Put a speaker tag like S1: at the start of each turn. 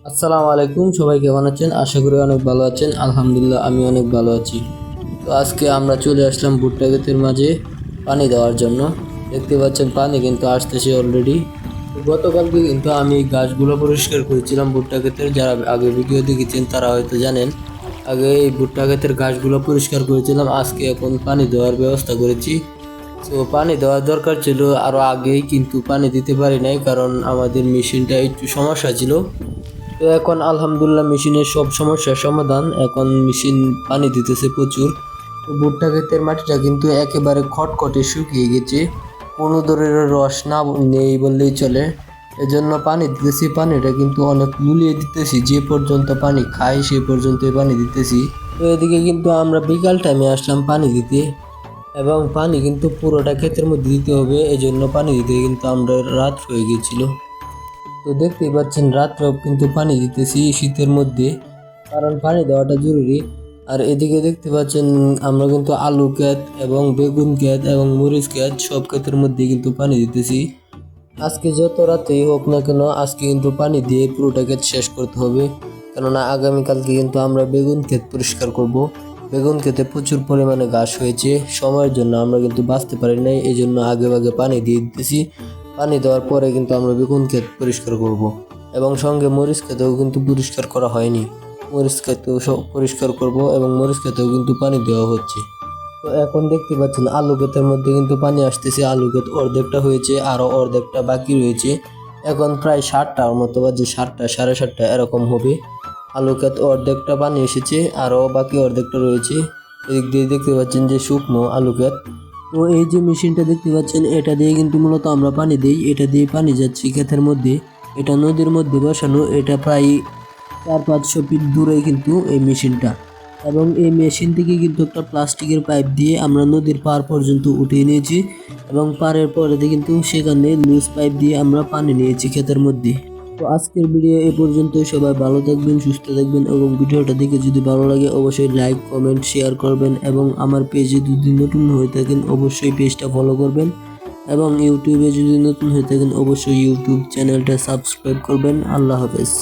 S1: আসসালামু আলাইকুম, সবাই কেমন আছেন? আশা করি অনেক ভালো আছেন। আলহামদুলিল্লাহ, আমি অনেক ভালো আছি। তো আজকে আমরা চলে আসলাম ভুট্টা ক্ষেতের মাঝে পানি দেওয়ার জন্য। দেখতে পাচ্ছেন পানি কিন্তু আসতেছে অলরেডি। তো গতকালকে কিন্তু আমি গাছগুলো পরিষ্কার করেছিলাম ভুট্টা ক্ষেতের। যারা আগে ভিডিও দেখেছেন তারা হয়তো জানেন। আগে এই ভুট্টা ক্ষেতের গাছগুলো পরিষ্কার করেছিলাম, আজকে এখন পানি দেওয়ার ব্যবস্থা করেছি। তো পানি দেওয়ার দরকার ছিল আরো আগেই, কিন্তু পানি দিতে পারি নাই কারণ আমাদের মেশিনটা একটু সমস্যা ছিল। তো এখন আলহামদুলিল্লাহ মেশিনের সব সমস্যার সমাধান, এখন মেশিন পানি দিতেছে প্রচুর। তো ভুট্টা ক্ষেতের মাটিটা কিন্তু একেবারে খটখটে শুকিয়ে গেছে, কোনো ধরনের রস না নেই বললেই চলে। এজন্য পানি দিতেছি, পানিটা কিন্তু অনেক লুলিয়ে দিতেছি, যে পর্যন্ত পানি খাই সে পর্যন্তই পানি দিতেছি। তো এদিকে কিন্তু আমরা বিকাল টাইমে আসলাম পানি দিতে, এবং পানি কিন্তু পুরোটা ক্ষেতের মধ্যে দিতে হবে, এজন্য পানি দিতে কিন্তু আমরা রাত হয়ে গেছিল। তো দেখতেই পাচ্ছেন রাত্রেও কিন্তু পানি দিতেছি শীতের মধ্যে, কারণ পানি দেওয়াটা জরুরি। আর এদিকে দেখতে পাচ্ছেন আমরা কিন্তু আলু ক্ষেত এবং বেগুন ক্ষেত এবং মরিচ ক্ষেত সব ক্ষেতের মধ্যে কিন্তু পানি দিতেছি। আজকে যত রাতেই হোক না কেন, আজকে কিন্তু পানি দিয়ে পুরোটা ক্ষেত শেষ করতে হবে, কেননা আগামীকালকে কিন্তু আমরা বেগুন ক্ষেত পরিষ্কার করব। বেগুন ক্ষেতে প্রচুর পরিমাণে ঘাস হয়েছে, সময়ের জন্য আমরা কিন্তু বাঁচতে পারি নাই, এই জন্য আগে ভাগে পানি দিয়ে দিতেছি। পানি দেওয়ার পরে কিন্তু আমরা বেগুন ক্ষেত পরিষ্কার করব, এবং সঙ্গে মরিচ ক্ষেতেও কিন্তু পরিষ্কার করা হয়নি। মরিচ ক্ষেতেও সব পরিষ্কার করব, এবং মরিচ ক্ষেতেও কিন্তু পানি দেওয়া হচ্ছে। তো এখন দেখতে পাচ্ছেন আলু ক্ষেতের মধ্যে কিন্তু পানি আসতেছে, আলু ক্ষেত অর্ধেকটা হয়েছে, আরো অর্ধেকটা বাকি রয়েছে। এখন প্রায় 7টার মতো বাজে, 7টা 7:30 এরকম হবে। আলু ক্ষেত অর্ধেকটা পানি এসেছে, আরো বাকি অর্ধেকটা রয়েছে। এদিক দিয়ে দেখতে পাচ্ছেন যে শুকনো আলু ক্ষেত। তো এই যে মেশিনটা দেখতে পাচ্ছেন, এটা দিয়ে কিন্তু মূলত আমরা পানি দিই, এটা দিয়ে পানি যাচ্ছে ক্ষেতের মধ্যে। এটা নদীর মধ্যে বসানো, এটা প্রায় 400-500 ফিট দূরে কিন্তু এই মেশিনটা। এবং এই মেশিন থেকে কিন্তু একটা প্লাস্টিকের পাইপ দিয়ে আমরা নদীর পার পর্যন্ত উঠিয়ে নিয়েছি, এবং পাড়ের পরে কিন্তু সেখানে লুজ পাইপ দিয়ে আমরা পানি নিয়েছি ক্ষেতের মধ্যে। তো আজকের ভিডিও এ পর্যন্তই। সবাই ভালো থাকবেন, সুস্থ থাকবেন, এবং ভিডিওটা দেখে যদি ভালো লাগে অবশ্যই লাইক কমেন্ট শেয়ার করবেন, এবং আমার পেজে যদি নতুন হয়ে থাকেন অবশ্যই পেজটা ফলো করবেন, এবং ইউটিউবে যদি নতুন হয়ে থাকেন অবশ্যই ইউটিউব চ্যানেলটা সাবস্ক্রাইব করবেন। আল্লাহ হাফেজ।